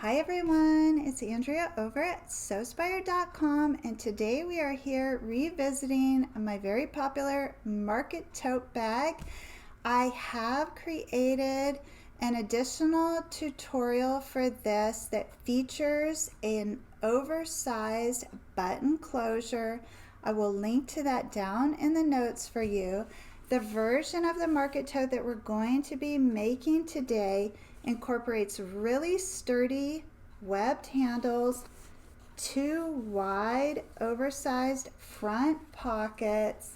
Hi everyone, it's Andrea over at Sewspire.com, and today we are here revisiting my very popular market tote bag. I have created an additional tutorial for this that features an oversized button closure. I will link to that down in the notes for you. The version of the market tote that we're going to be making today incorporates really sturdy webbed handles, two wide oversized front pockets,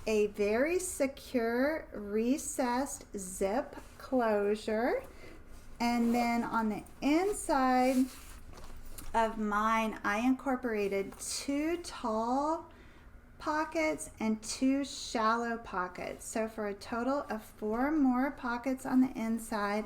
a very secure recessed zip closure, and then on the inside of mine I incorporated two tall pockets and two shallow pockets, so for a total of 4 more pockets on the inside.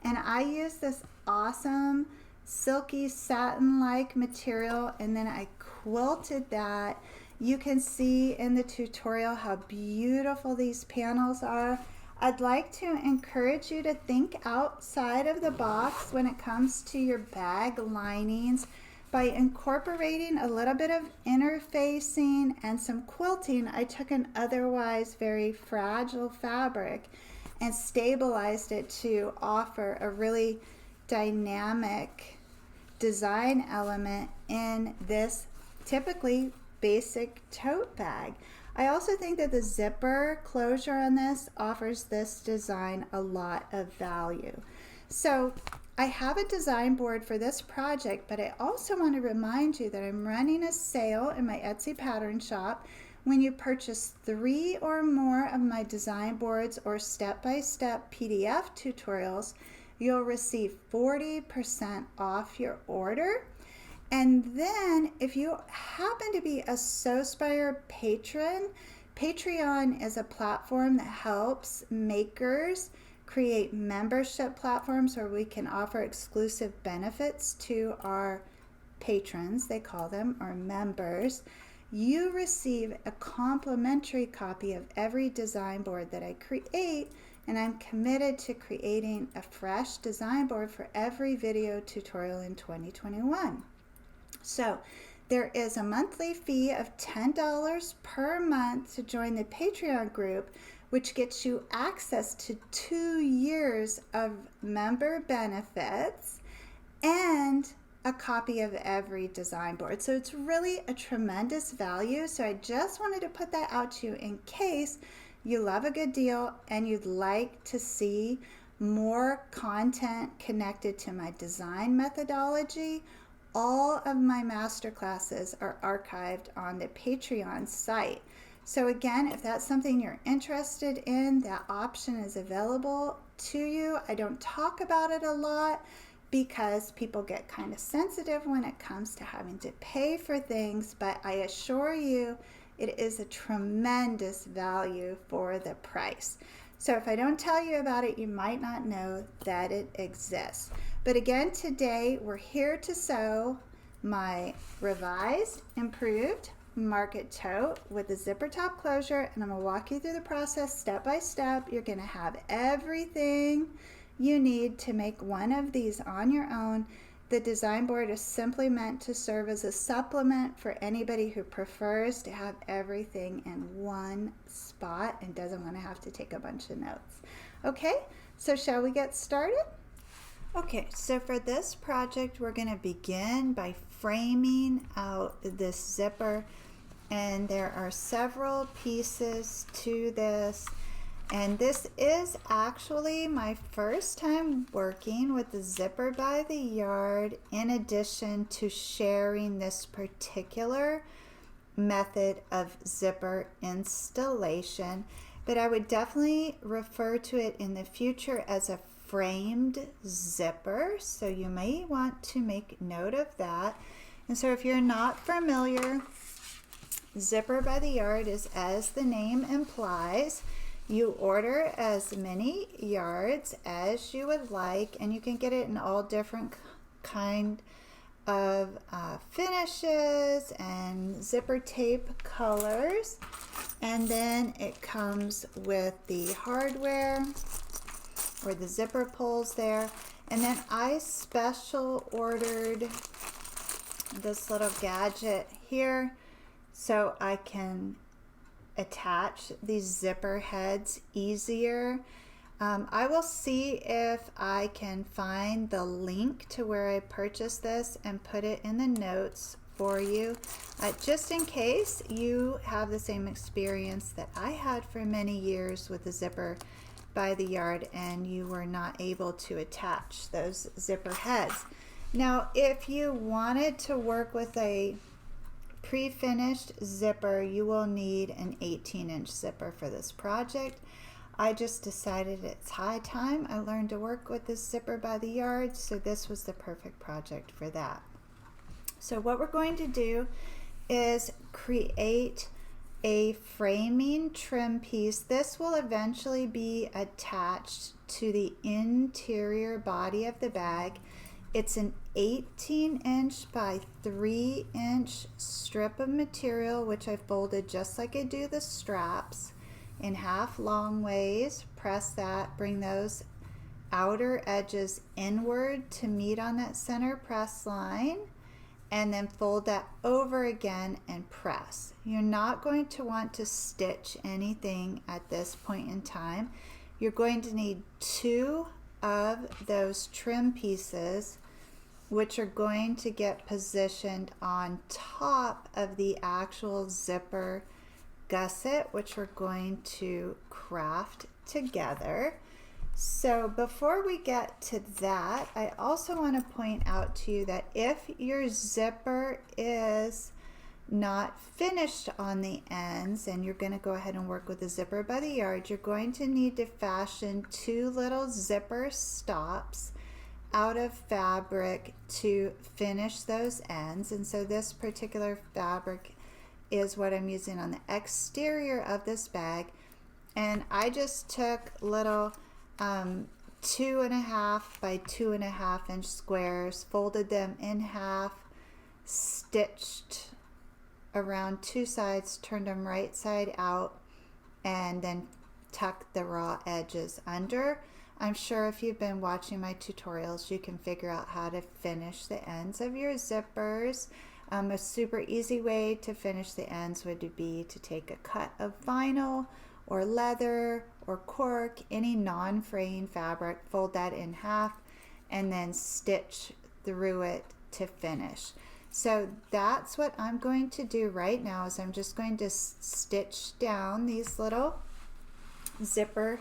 And I use this awesome silky satin-like material, and then I quilted that. You can see in the tutorial how beautiful these panels are. I'd like to encourage you to think outside of the box when it comes to your bag linings by incorporating a little bit of interfacing and some quilting. I took an otherwise very fragile fabric and stabilized it to offer a really dynamic design element in this typically basic tote bag. I also think that the zipper closure on this offers this design a lot of value. So I have a design board for this project, but I also want to remind you that I'm running a sale in my Etsy pattern shop. When you purchase 3 or more of my design boards or step-by-step PDF tutorials, you'll receive 40% off your order. And then if you happen to be a Sewspire patron, Patreon is a platform that helps makers create membership platforms where we can offer exclusive benefits to our patrons, they call them, or members. You receive a complimentary copy of every design board that I create, and I'm committed to creating a fresh design board for every video tutorial in 2021. So there is a monthly fee of $10 per month to join the Patreon group, which gets you access to 2 years of member benefits and a copy of every design board. So it's really a tremendous value. So I just wanted to put that out to you in case you love a good deal and you'd like to see more content connected to my design methodology. All of my masterclasses are archived on the Patreon site. So again, if that's something you're interested in, that option is available to you. I don't talk about it a lot because people get kind of sensitive when it comes to having to pay for things, but I assure you it is a tremendous value for the price. So if I don't tell you about it, you might not know that it exists. But again, today we're here to sew my revised, improved market tote with a zipper top closure, and I'm going to walk you through the process step by step. You're going to have everything you need to make one of these on your own. The design board is simply meant to serve as a supplement for anybody who prefers to have everything in one spot and doesn't want to have to take a bunch of notes. Okay, so shall we get started? Okay, so for this project, we're going to begin by framing out this zipper, and there are several pieces to this. And this is actually my first time working with the zipper by the yard, in addition to sharing this particular method of zipper installation. But I would definitely refer to it in the future as a framed zipper, so you may want to make note of that. And so if you're not familiar, zipper by the yard is, as the name implies, you order as many yards as you would like, and you can get it in all different kind of finishes and zipper tape colors. And then it comes with the hardware or the zipper pulls there. And then I special ordered this little gadget here so I can attach these zipper heads easier. I will see if I can find the link to where I purchased this and put it in the notes for you, just in case you have the same experience that I had for many years with the zipper by the yard and you were not able to attach those zipper heads. Now, if you wanted to work with a pre-finished zipper, you will need an 18-inch zipper for this project. I just decided it's high time I learned to work with this zipper by the yard, so this was the perfect project for that. So what we're going to do is create a framing trim piece. This will eventually be attached to the interior body of the bag. It's an 18-inch by 3-inch strip of material, which I folded just like I do the straps in half long ways. Press that, bring those outer edges inward to meet on that center press line, and then fold that over again and press. You're not going to want to stitch anything at this point in time. You're going to need 2 of those trim pieces, which are going to get positioned on top of the actual zipper gusset, which we're going to craft together. So before we get to that, I also want to point out to you that if your zipper is not finished on the ends and you're going to go ahead and work with the zipper by the yard, you're going to need to fashion 2 little zipper stops out of fabric to finish those ends. And so this particular fabric is what I'm using on the exterior of this bag, and I just took little 2.5 by 2.5 inch squares, folded them in half, stitched around 2 sides, turned them right side out, and then tucked the raw edges under. I'm sure if you've been watching my tutorials, you can figure out how to finish the ends of your zippers. A super easy way to finish the ends would be to take a cut of vinyl or leather or cork, any non-fraying fabric, fold that in half, and then stitch through it to finish. So that's what I'm going to do right now, is I'm just going to stitch down these little zipper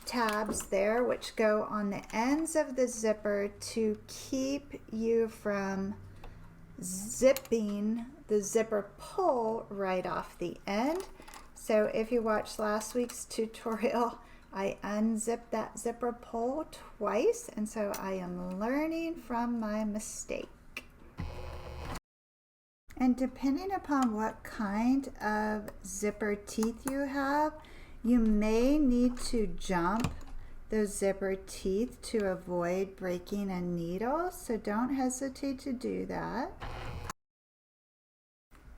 tabs there, which go on the ends of the zipper to keep you from zipping the zipper pull right off the end. So if you watched last week's tutorial, I unzipped that zipper pull twice, and so I am learning from my mistake. And depending upon what kind of zipper teeth you have, you may need to jump those zipper teeth to avoid breaking a needle, so don't hesitate to do that.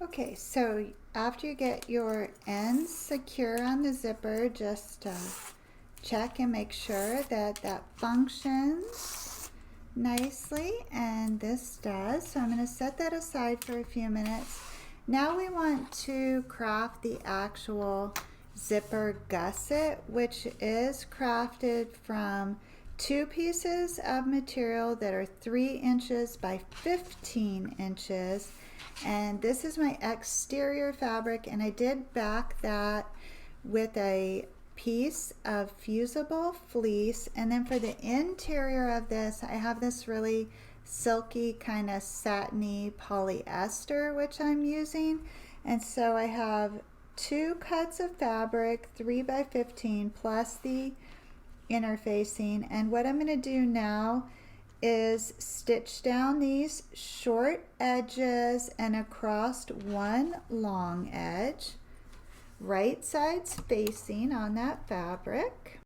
Okay, so after you get your ends secure on the zipper, just check and make sure that that functions nicely, and this does. So I'm going to set that aside for a few minutes. Now we want to craft the actual zipper gusset, which is crafted from 2 pieces of material that are 3 inches by 15 inches. And this is my exterior fabric, and I did back that with a piece of fusible fleece. And then for the interior of this, I have this really silky kind of satiny polyester, which I'm using. And so I have 2 cuts of fabric, 3 by 15, plus the interfacing. And what I'm going to do now is stitch down these short edges and across one long edge, right sides facing on that fabric.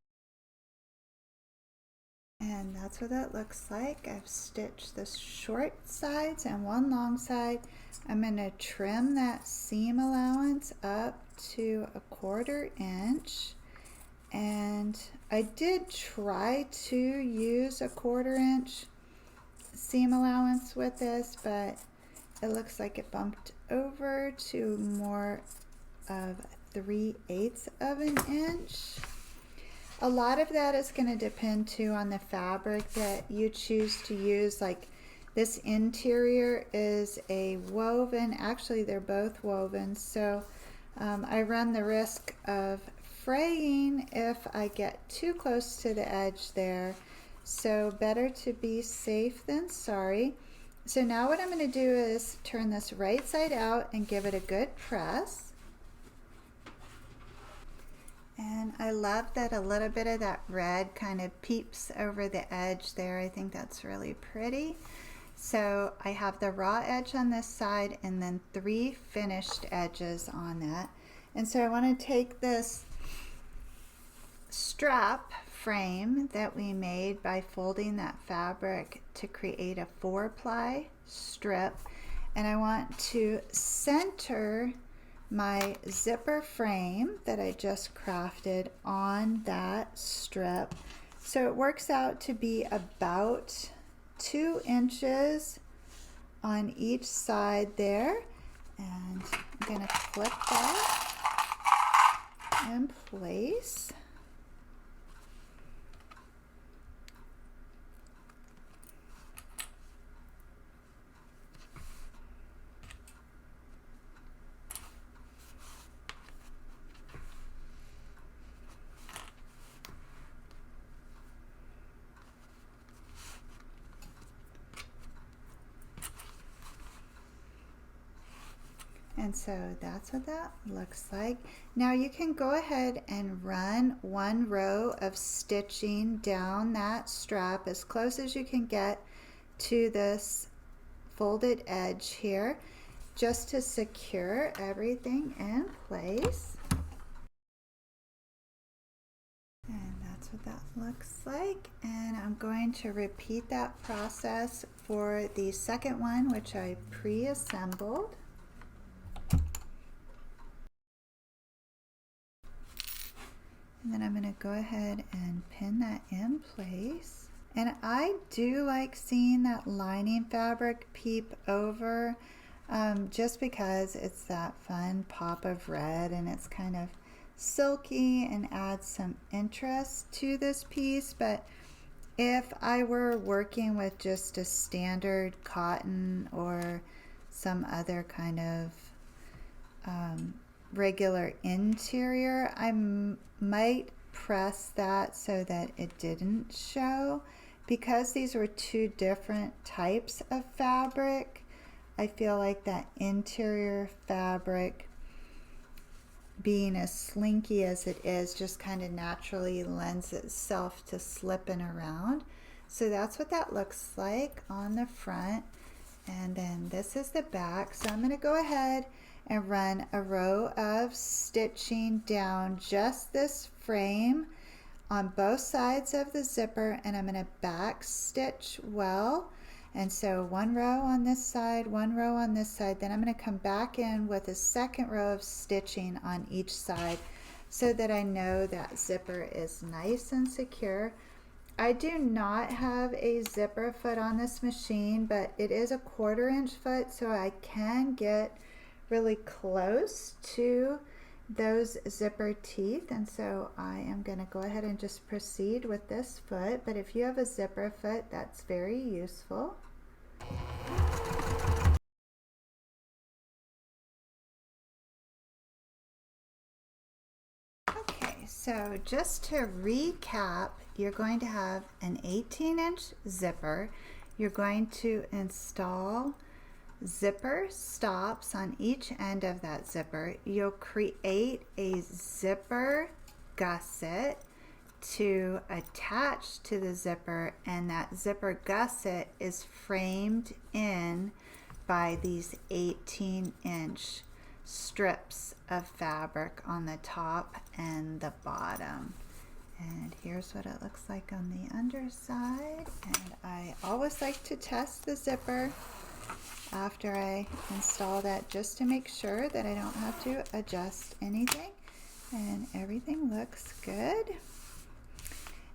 And that's what that looks like. I've stitched the short sides and one long side. I'm going to trim that seam allowance up to 1/4 inch. And I did try to use a 1/4 inch seam allowance with this, but it looks like it bumped over to more of 3/8 of an inch. A lot of that is going to depend too on the fabric that you choose to use. Like this interior is a woven, actually they're both woven, so I run the risk of fraying if I get too close to the edge there. So better to be safe than sorry. So now what I'm going to do is turn this right side out and give it a good press. And I love that a little bit of that red kind of peeps over the edge there. I think that's really pretty. So I have the raw edge on this side and then 3 finished edges on that. And so I want to take this strap frame that we made by folding that fabric to create a 4-ply strip, and I want to center my zipper frame that I just crafted on that strip. So it works out to be about 2 inches on each side there, and I'm going to flip that in place. And so that's what that looks like. Now you can go ahead and run 1 row of stitching down that strap as close as you can get to this folded edge here, just to secure everything in place. And that's what that looks like. And I'm going to repeat that process for the second one, which I pre-assembled. And then I'm going to go ahead and pin that in place. And I do like seeing that lining fabric peep over, just because it's that fun pop of red and it's kind of silky and adds some interest to this piece. But if I were working with just a standard cotton or some other kind of regular interior, I might press that so that it didn't show. Because these were 2 different types of fabric, I feel like that interior fabric, being as slinky as it is, just kind of naturally lends itself to slipping around. So that's what that looks like on the front. And then this is the back. So I'm going to go ahead and run a row of stitching down just this frame on both sides of the zipper, and I'm going to back stitch well. And so 1 row on this side, 1 row on this side, then I'm going to come back in with a 2nd row of stitching on each side so that I know that zipper is nice and secure. I do not have a zipper foot on this machine, but it is a 1/4 inch foot, so I can get really close to those zipper teeth. And so I am going to go ahead and just proceed with this foot. But if you have a zipper foot, that's very useful. Okay, so just to recap, you're going to have an 18-inch zipper. You're going to install zipper stops on each end of that zipper. You'll create a zipper gusset to attach to the zipper, and that zipper gusset is framed in by these 18-inch strips of fabric on the top and the bottom. And here's what it looks like on the underside. And I always like to test the zipper after I install that, just to make sure that I don't have to adjust anything. and everything looks good.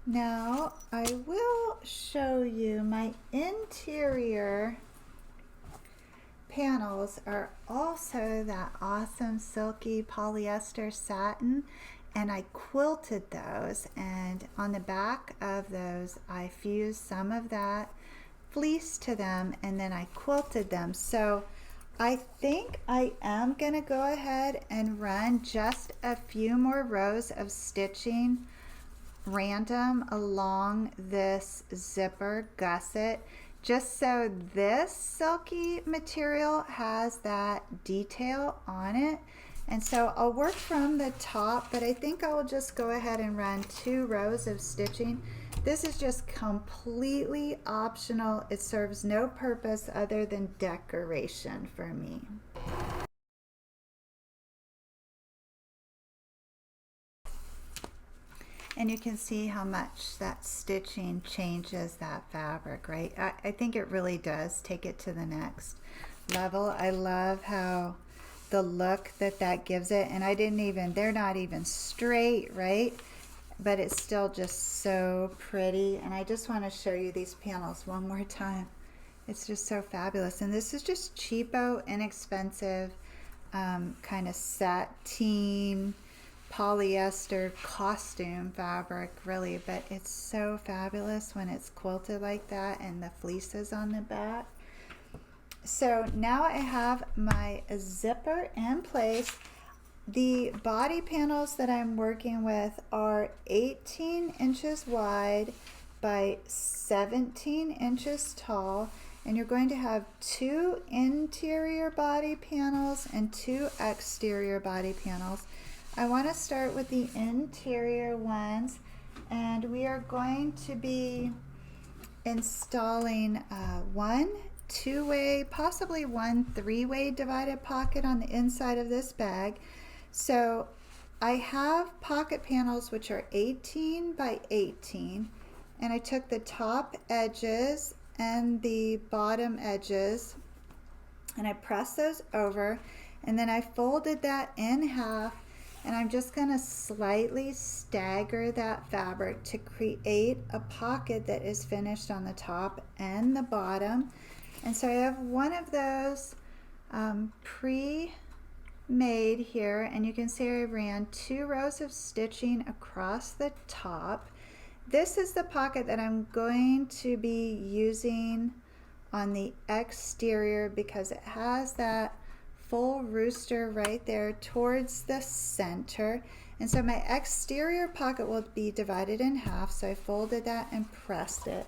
Now I will show you my interior panels are also that awesome silky polyester satin, and I quilted those, and on the back of those I fused some of that fleece to them and then I quilted them. So I think I am gonna go ahead and run just a few more rows of stitching random along this zipper gusset, just so this silky material has that detail on it. And so I'll work from the top, but I think I will just go ahead and run 2 rows of stitching. This is just completely optional. It serves no purpose other than decoration for me. And you can see how much that stitching changes that fabric, right? I think it really does take it to the next level. I love how the look that gives it, and they're not even straight, right? But it's still just so pretty. And I just want to show you these panels one more time. It's just so fabulous. And this is just cheapo, inexpensive, kind of sateen, polyester costume fabric, really, but it's so fabulous when it's quilted like that and the fleeces on the back. So now I have my zipper in place. The body panels that I'm working with are 18 inches wide by 17 inches tall, and you're going to have 2 interior body panels and 2 exterior body panels. I want to start with the interior ones, and we are going to be installing one 2-way, possibly one 3-way divided pocket on the inside of this bag. So I have pocket panels which are 18 by 18, and I took the top edges and the bottom edges and I pressed those over, and then I folded that in half, and I'm just going to slightly stagger that fabric to create a pocket that is finished on the top and the bottom. And so I have one of those pre-made here, and you can see I ran 2 rows of stitching across the top. This is the pocket that I'm going to be using on the exterior because it has that full rooster right there towards the center. And so my exterior pocket will be divided in half, so I folded that and pressed it.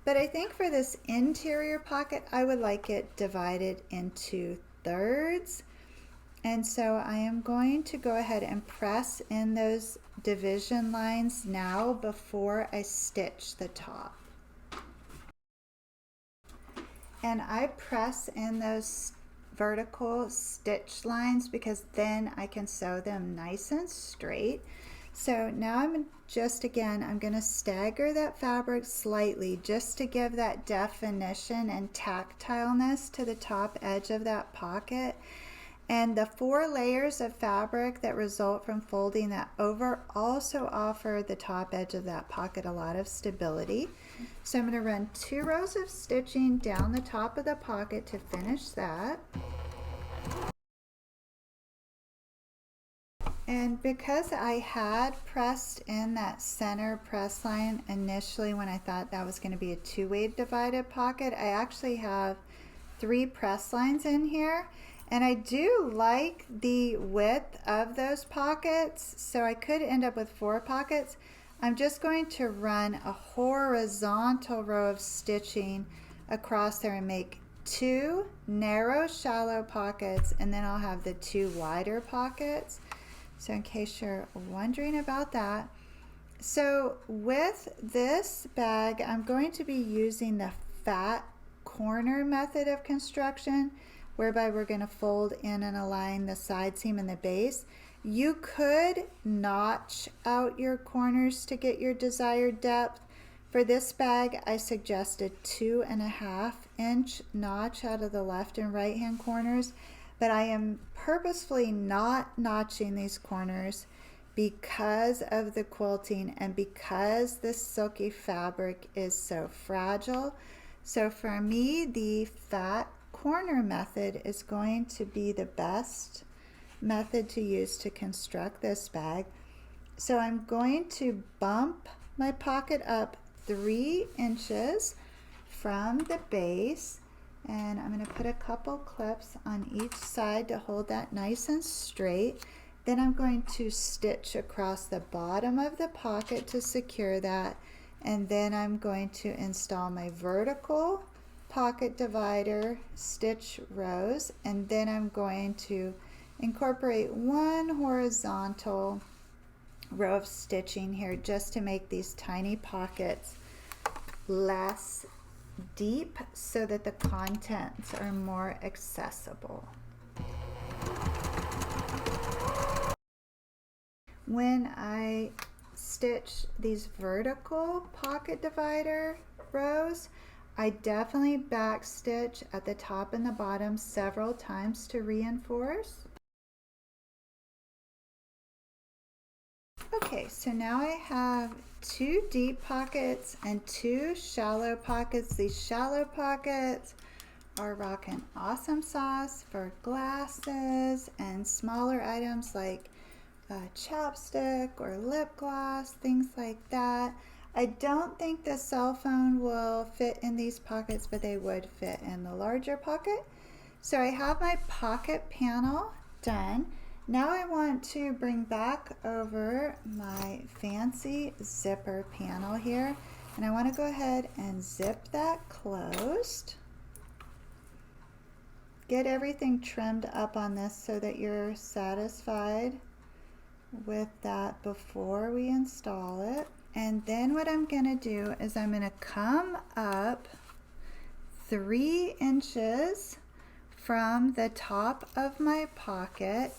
But I think for this interior pocket I would like it divided into thirds, and so I am going to go ahead and press in those division lines now before I stitch the top. And I press in those vertical stitch lines because then I can sew them nice and straight. So now I'm going to stagger that fabric slightly just to give that definition and tactileness to the top edge of that pocket. And the 4 layers of fabric that result from folding that over also offer the top edge of that pocket a lot of stability. So I'm going to run 2 rows of stitching down the top of the pocket to finish that. And because I had pressed in that center press line initially when I thought that was going to be a 2-way divided pocket, I actually have 3 press lines in here. And I do like the width of those pockets, so I could end up with 4 pockets. I'm just going to run a horizontal row of stitching across there and make 2 narrow shallow pockets, and then I'll have the 2 wider pockets. So in case you're wondering about that. So with this bag, I'm going to be using the fat corner method of construction, whereby we're going to fold in and align the side seam and the base. You could notch out your corners to get your desired depth. For this bag, I suggested 2.5 inch notch out of the left and right hand corners, but I am purposefully not notching these corners because of the quilting and because this silky fabric is so fragile. So for me, the fat corner method is going to be the best method to use to construct this bag. So I'm going to bump my pocket up 3 inches from the base, and I'm going to put a couple clips on each side to hold that nice and straight. Then I'm going to stitch across the bottom of the pocket to secure that, and then I'm going to install my vertical pocket divider stitch rows, and then I'm going to incorporate 1 horizontal row of stitching here just to make these tiny pockets less deep so that the contents are more accessible. When I stitch these vertical pocket divider rows, I definitely backstitch at the top and the bottom several times to reinforce. Okay, so now I have 2 deep pockets and 2 shallow pockets. These shallow pockets are rocking awesome sauce for glasses and smaller items like chapstick or lip gloss, things like that. I don't think the cell phone will fit in these pockets, but they would fit in the larger pocket. So I have my pocket panel done. Now I want to bring back over my fancy zipper panel here, and I want to go ahead and zip that closed. Get everything trimmed up on this so that you're satisfied with that before we install it. And then what I'm going to do is I'm going to come up 3 inches from the top of my pocket,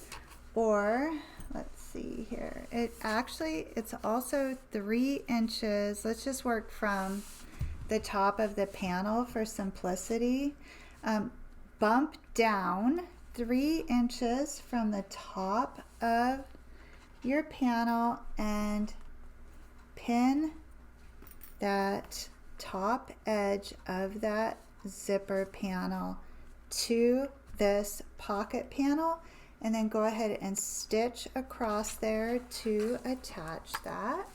or let's see here, it's also 3 inches. Let's just work from the top of the panel for simplicity. Bump down 3 inches from the top of your panel and pin that top edge of that zipper panel to this pocket panel, and then go ahead and stitch across there to attach that.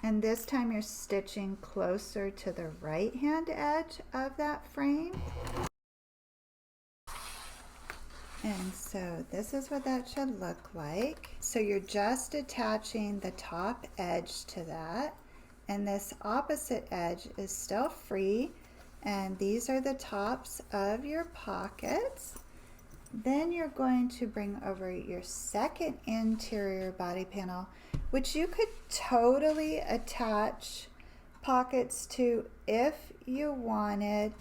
And this time you're stitching closer to the right hand edge of that frame. And so this is what that should look like. So you're just attaching the top edge to that, and this opposite edge is still free, and these are the tops of your pockets. Then you're going to bring over your second interior body panel, which you could totally attach pockets to if you wanted.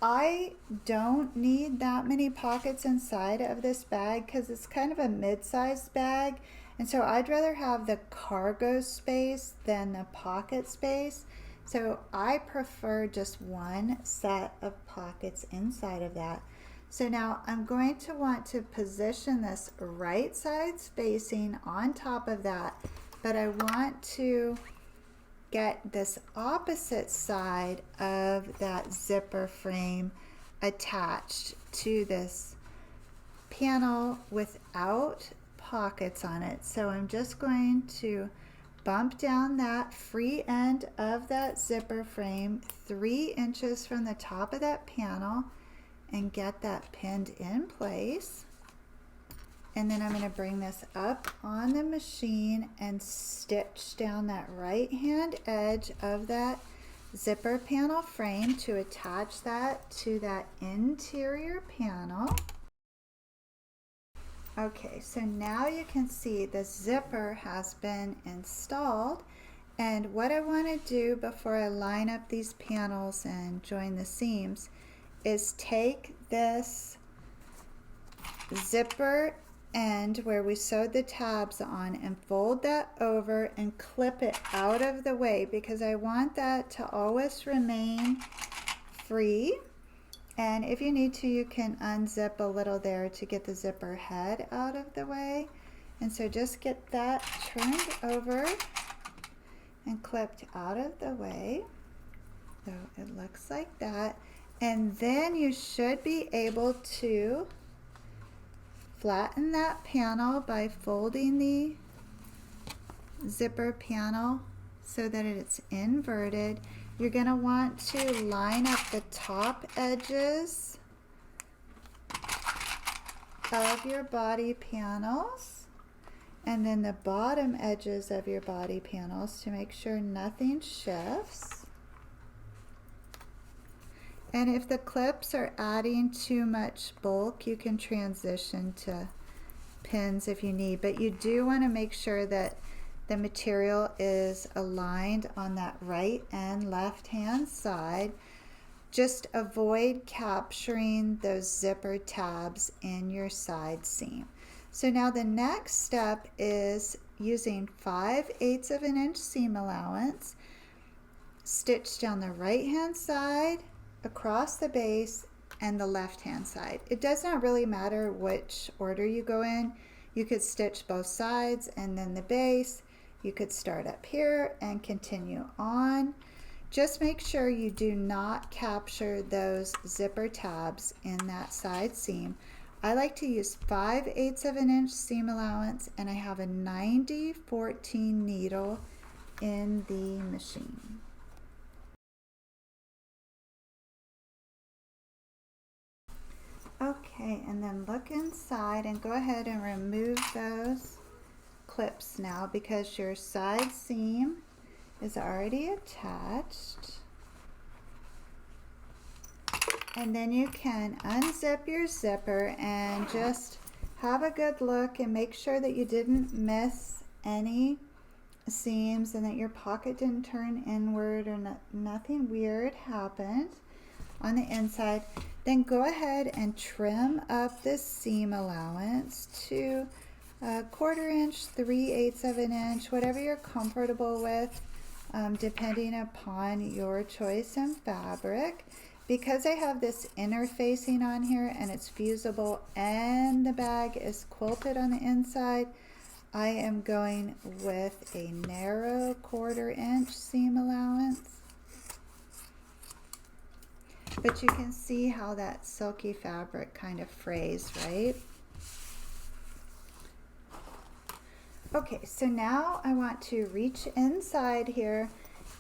I don't need that many pockets inside of this bag because it's kind of a mid-sized bag, and so I'd rather have the cargo space than the pocket space. So I prefer just one set of pockets inside of that. So now I'm going to want to position this right side spacing on top of that, but I want to get this opposite side of that zipper frame attached to this panel without pockets on it. So I'm just going to bump down that free end of that zipper frame 3 inches from the top of that panel and get that pinned in place. And then I'm going to bring this up on the machine and stitch down that right hand edge of that zipper panel frame to attach that to that interior panel. Okay, so now you can see the zipper has been installed, and what I want to do before I line up these panels and join the seams is take this zipper end where we sewed the tabs on and fold that over and clip it out of the way, because I want that to always remain free. And if you need to, you can unzip a little there to get the zipper head out of the way. And so just get that turned over and clipped out of the way. So it looks like that. And then you should be able to flatten that panel by folding the zipper panel so that it's inverted. You're going to want to line up the top edges of your body panels and then the bottom edges of your body panels to make sure nothing shifts. And if the clips are adding too much bulk, you can transition to pins if you need, but you do want to make sure that the material is aligned on that right and left hand side. Just avoid capturing those zipper tabs in your side seam. So now the next step is using 5/8 of an inch seam allowance, stitch down the right hand side, across the base, and the left hand side. It does not really matter which order you go in. You could stitch both sides and then the base. You could start up here and continue on. Just make sure you do not capture those zipper tabs in that side seam. I like to use 5/8 of an inch seam allowance, and I have a 90-14 needle in the machine. Okay, and then look inside and go ahead and remove those clips now because your side seam is already attached. And then you can unzip your zipper and just have a good look and make sure that you didn't miss any seams and that your pocket didn't turn inward or nothing weird happened on the inside. Then go ahead and trim up this seam allowance to 1/4 inch, 3/8 of an inch, whatever you're comfortable with, depending upon your choice in fabric. Because I have this interfacing on here and it's fusible and the bag is quilted on the inside, I am going with a narrow 1/4 inch seam allowance. But you can see how that silky fabric kind of frays, right? Okay, so now I want to reach inside here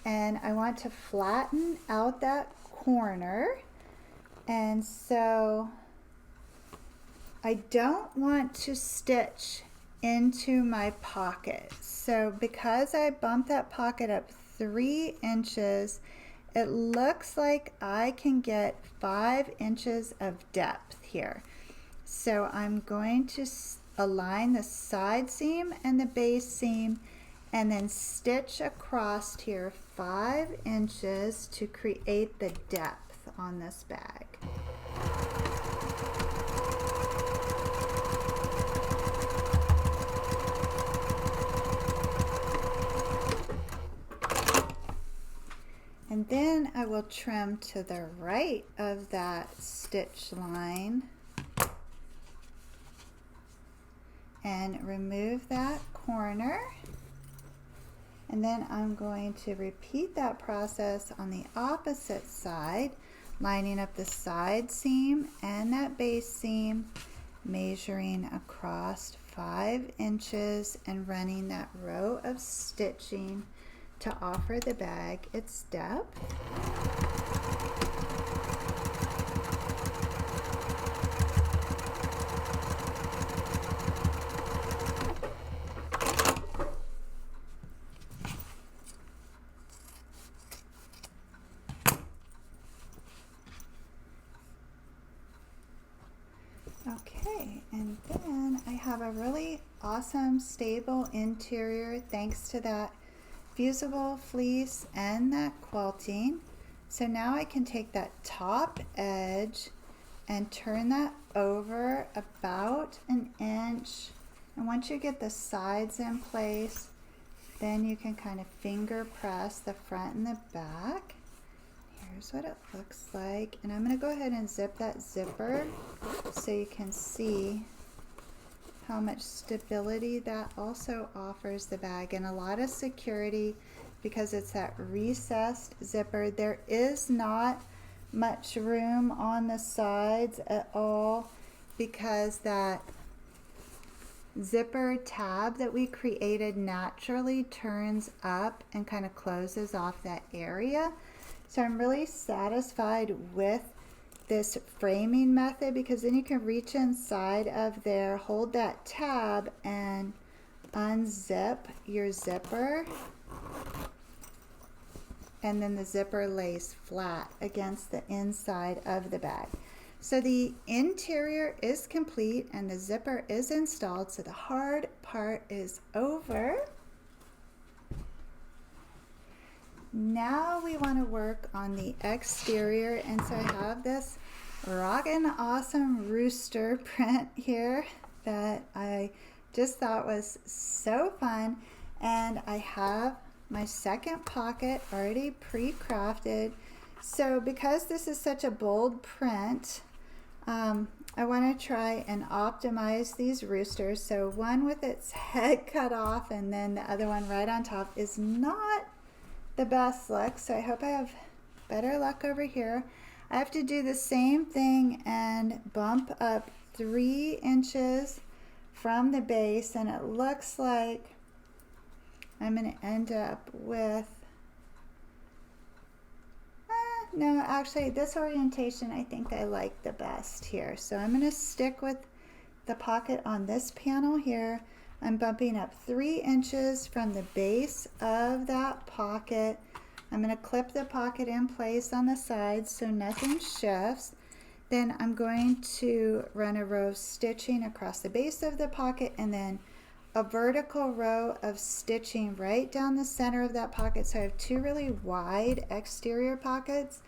and I want to flatten out that corner. And so I don't want to stitch into my pocket. So because I bumped that pocket up 3 inches, it looks like I can get 5 inches of depth here. So I'm going to align the side seam and the base seam and then stitch across here 5 inches to create the depth on this bag. And then I will trim to the right of that stitch line and remove that corner. And then I'm going to repeat that process on the opposite side, lining up the side seam and that base seam, measuring across 5 inches and running that row of stitching to offer the bag its depth. Okay, and then I have a really awesome stable interior thanks to that fusible fleece and that quilting. So now I can take that top edge and turn that over about 1 inch. And once you get the sides in place, then you can kind of finger press the front and the back. here's what it looks like. And I'm going to go ahead and zip that zipper so you can see how much stability that also offers the bag, and a lot of security because it's that recessed zipper. There is not much room on the sides at all because that zipper tab that we created naturally turns up and kind of closes off that area. So I'm really satisfied with this framing method because then you can reach inside of there, hold that tab, and unzip your zipper, and then the zipper lays flat against the inside of the bag. So the interior is complete and the zipper is installed, so the hard part is over. Now we want to work on the exterior, and so I have this rockin' awesome rooster print here that I just thought was so fun, and I have my second pocket already pre-crafted. So because this is such a bold print, I want to try and optimize these roosters. So one with its head cut off and then the other one right on top is not the best look, so I hope I have better luck over here. I have to do the same thing and bump up 3 inches from the base, and it looks like I'm going to end up with no, actually this orientation I think I like the best here. So I'm going to stick with the pocket on this panel here. I'm bumping up 3 inches from the base of that pocket. I'm going to clip the pocket in place on the sides so nothing shifts. Then I'm going to run a row of stitching across the base of the pocket and then a vertical row of stitching right down the center of that pocket. So I have 2 really wide exterior pockets.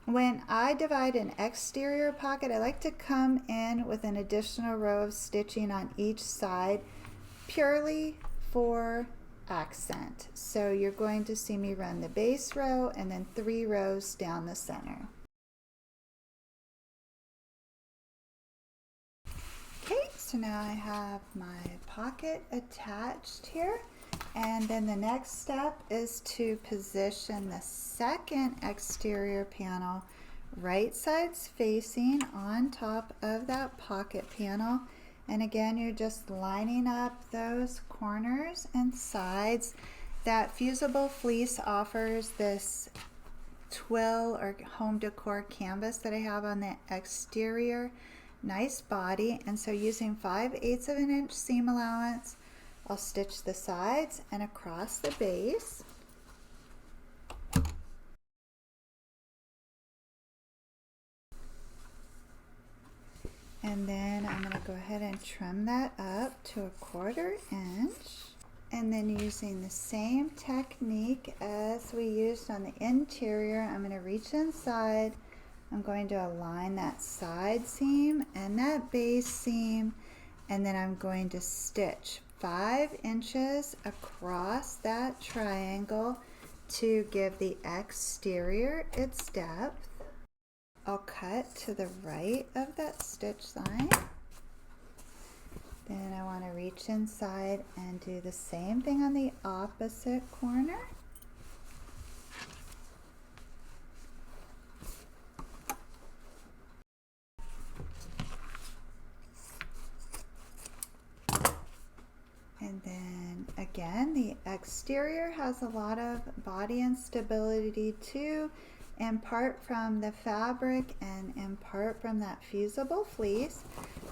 When I divide an exterior pocket, I like to come in with an additional row of stitching on each side purely for accent. So you're going to see me run the base row and then 3 rows down the center. Okay, so now I have my pocket attached here, and then the next step is to position the second exterior panel right sides facing on top of that pocket panel. And again, you're just lining up those corners and sides. That fusible fleece offers this twill or home decor canvas that I have on the exterior. Nice body, and so using 5/8 of an inch seam allowance, I'll stitch the sides and across the base. And then I'm going to go ahead and trim that up to 1/4 inch. And then using the same technique as we used on the interior, I'm going to reach inside. I'm going to align that side seam and that base seam, and then I'm going to stitch 5 inches across that triangle to give the exterior its depth. I'll cut to the right of that stitch line. Then I want to reach inside and do the same thing on the opposite corner. And then again, the exterior has a lot of body instability too, in part from the fabric and in part from that fusible fleece.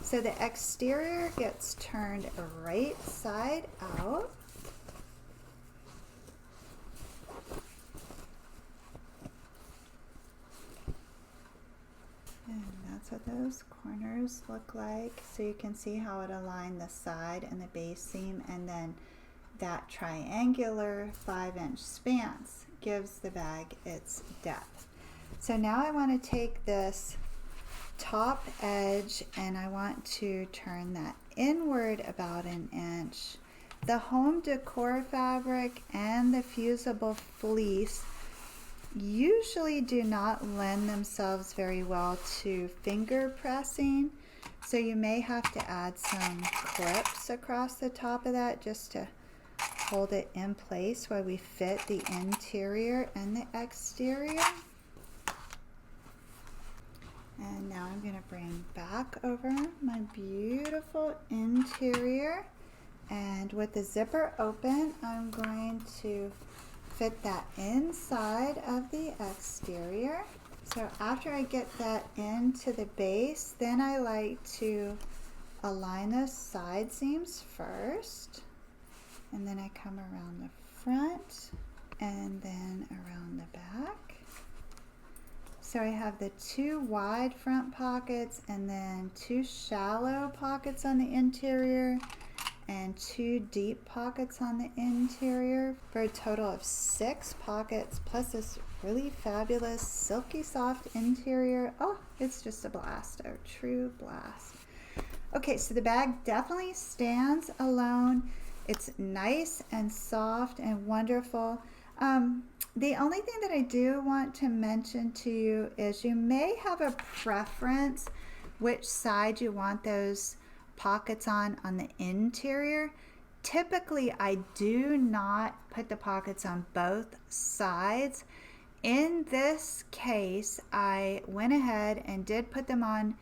So the exterior gets turned right side out. And that's what those corners look like. So you can see how it aligned the side and the base seam, and then that triangular 5-inch span gives the bag its depth. So now I want to take this top edge and I want to turn that inward about 1 inch. The home decor fabric and the fusible fleece usually do not lend themselves very well to finger pressing. So you may have to add some clips across the top of that just to hold it in place while we fit the interior and the exterior. And now I'm going to bring back over my beautiful interior, and with the zipper open, I'm going to fit that inside of the exterior. So after I get that into the base, then I like to align those side seams first, and then I come around the front and then around the back. So I have the 2 wide front pockets and then 2 shallow pockets on the interior and 2 deep pockets on the interior for a total of 6 pockets, plus this really fabulous silky soft interior. Oh, it's just a blast, a true blast. Okay, so the bag definitely stands alone. It's nice and soft and wonderful. The only thing that I do want to mention to you is you may have a preference which side you want those pockets on the interior. Typically, I do not put the pockets on both sides. In this case, I went ahead and did put them on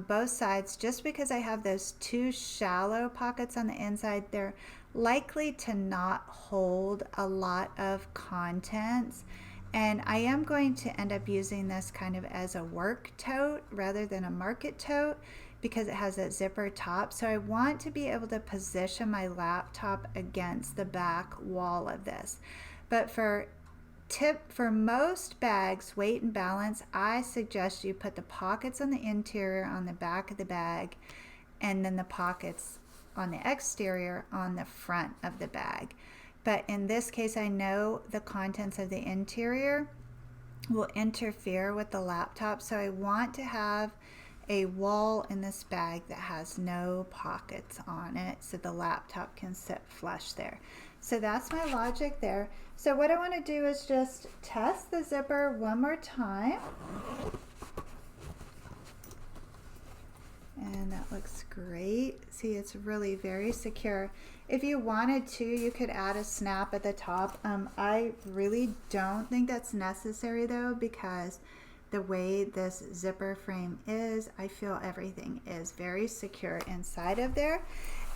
both sides just because I have those 2 shallow pockets on the inside. They're likely to not hold a lot of contents, and I am going to end up using this kind of as a work tote rather than a market tote because it has that zipper top. So I want to be able to position my laptop against the back wall of this. But for most bags, weight and balance, I suggest you put the pockets on the interior on the back of the bag, and then the pockets on the exterior on the front of the bag. But in this case, I know the contents of the interior will interfere with the laptop, so I want to have a wall in this bag that has no pockets on it so the laptop can sit flush there. So that's my logic there. So what I want to do is just test the zipper one more time. And that looks great. See, it's really very secure. If you wanted to, you could add a snap at the top. I really don't think that's necessary though, because the way this zipper frame is, I feel everything is very secure inside of there.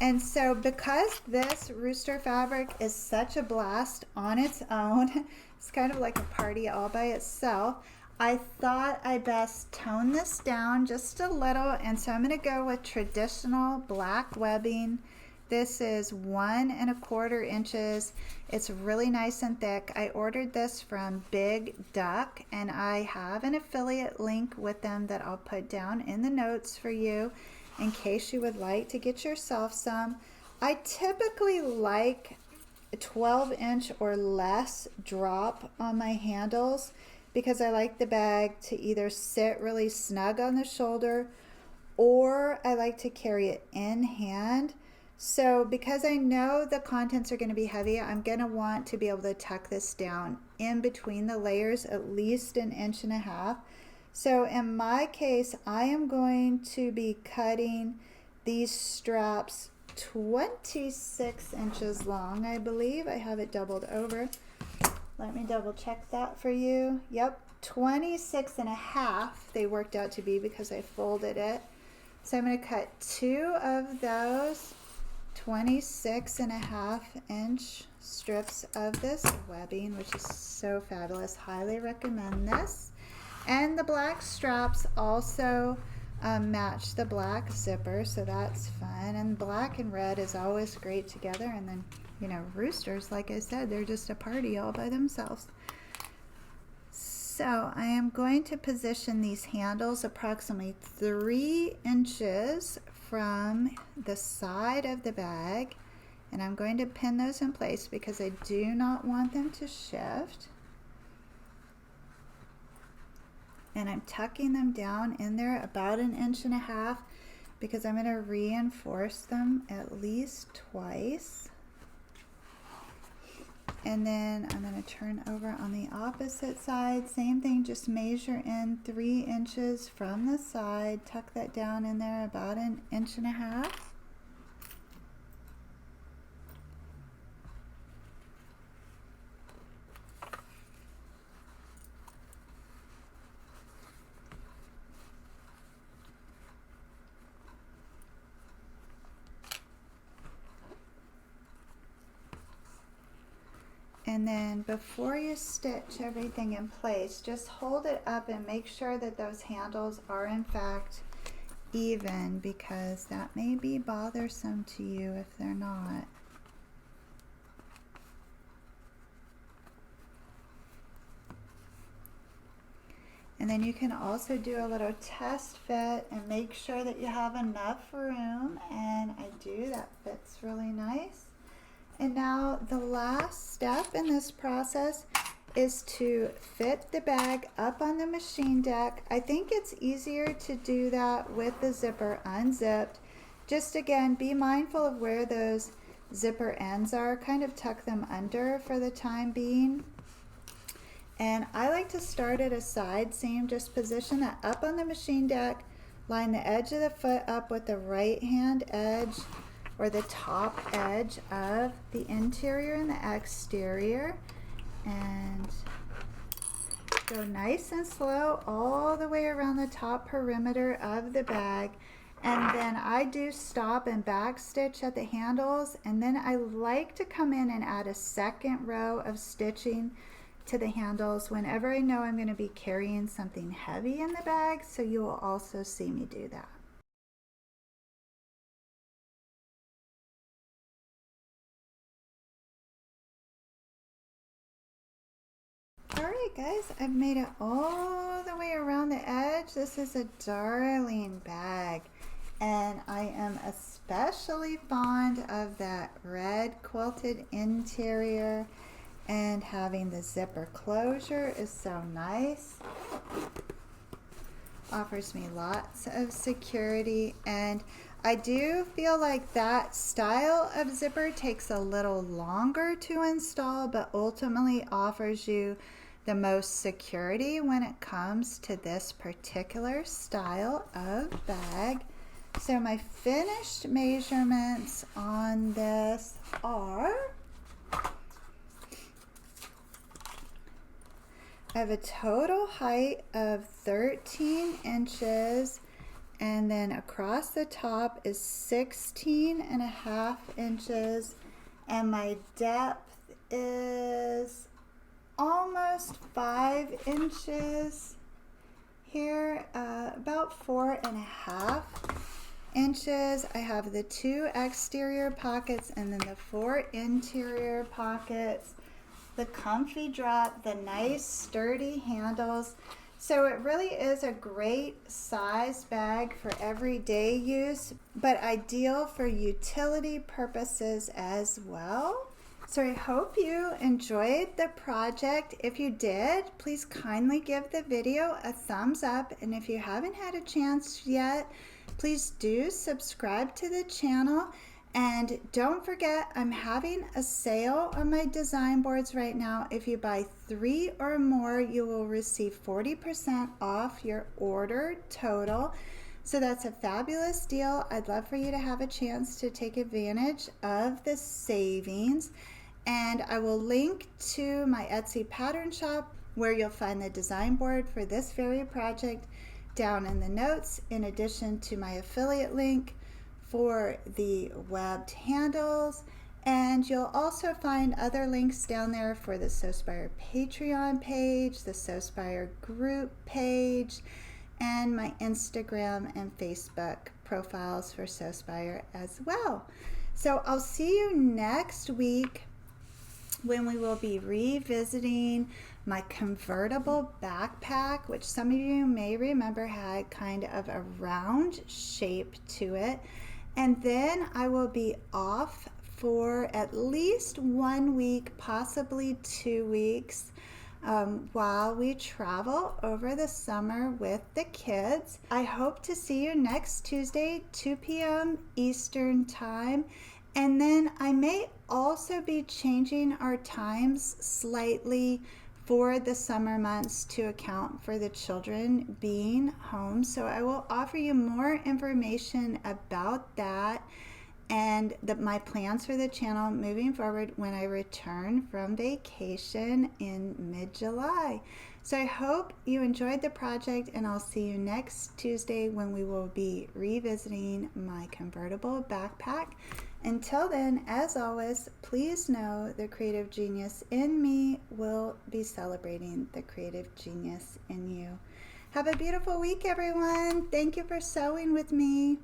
And so because this rooster fabric is such a blast on its own, it's kind of like a party all by itself, I thought I best tone this down just a little, and so I'm going to go with traditional black webbing. This is 1 1/4 inches. It's really nice and thick. I ordered this from Big Duck, and I have an affiliate link with them that I'll put down in the notes for you in case you would like to get yourself some. I typically like a 12-inch or less drop on my handles, because I like the bag to either sit really snug on the shoulder, or I like to carry it in hand. So because I know the contents are going to be heavy, I'm going to want to be able to tuck this down in between the layers at least 1.5 inches. So in my case, I am going to be cutting these straps 26 inches long, I believe. I have it doubled over. Let me double check that for you. Yep, 26.5 they worked out to be because I folded it. So I'm going to cut 2 of those 26.5-inch strips of this webbing, which is so fabulous. Highly recommend this. And the black straps also match the black zipper, so that's fun. And black and red is always great together. And then, you know, roosters, like I said, they're just a party all by themselves. So I am going to position these handles approximately 3 inches from the side of the bag, and I'm going to pin those in place because I do not want them to shift. And I'm tucking them down in there about 1.5 inches because I'm going to reinforce them at least twice. And then I'm going to turn over on the opposite side. Same thing, just measure in 3 inches from the side. Tuck that down in there about 1.5 inches. And then before you stitch everything in place, just hold it up and make sure that those handles are in fact even, because that may be bothersome to you if they're not. And then you can also do a little test fit and make sure that you have enough room, and I do, that fits really nice. And now the last step in this process is to fit the bag up on the machine deck. I think it's easier to do that with the zipper unzipped. Just again, be mindful of where those zipper ends are, kind of tuck them under for the time being. And I like to start at a side seam, just position that up on the machine deck, line the edge of the foot up with the right hand edge or the top edge of the interior and the exterior, and go nice and slow all the way around the top perimeter of the bag. And then I do stop and back stitch at the handles, and then I like to come in and add a second row of stitching to the handles whenever I know I'm going to be carrying something heavy in the bag, so you will also see me do that. Alright guys, I've made it all the way around the edge. This is a darling bag, and I am especially fond of that red quilted interior, and having the zipper closure is so nice. Offers me lots of security, and I do feel like that style of zipper takes a little longer to install, but ultimately offers you the most security when it comes to this particular style of bag. So my finished measurements on this are, I have a total height of 13 inches, and then across the top is 16.5 inches, and my depth is almost 5 inches here, about 4.5 inches. I have the 2 exterior pockets and then the 4 interior pockets, the comfy drop, the nice sturdy handles. So it really is a great size bag for everyday use, but ideal for utility purposes as well. So I hope you enjoyed the project. If you did, please kindly give the video a thumbs up, and if you haven't had a chance yet, please do subscribe to the channel. And don't forget, I'm having a sale on my design boards right now. If you buy 3 or more, you will receive 40% off your order total. So that's a fabulous deal. I'd love for you to have a chance to take advantage of the savings. And I will link to my Etsy pattern shop, where you'll find the design board for this very project down in the notes, in addition to my affiliate link for the webbed handles. And you'll also find other links down there for the Sewspire Patreon page, the Sewspire group page, and my Instagram and Facebook profiles for Sewspire as well. So I'll see you next week, when we will be revisiting my convertible backpack, which some of you may remember had kind of a round shape to it. And then I will be off for at least 1 week, possibly 2 weeks, while we travel over the summer with the kids. I hope to see you next Tuesday, 2 p.m. Eastern Time. And then I may also be changing our times slightly for the summer months to account for the children being home. So I will offer you more information about that and my plans for the channel moving forward when I return from vacation in mid-July. So I hope you enjoyed the project, and I'll see you next Tuesday when we will be revisiting my convertible backpack. Until then, as always, please know the creative genius in me will be celebrating the creative genius in you. Have a beautiful week, everyone. Thank you for sewing with me.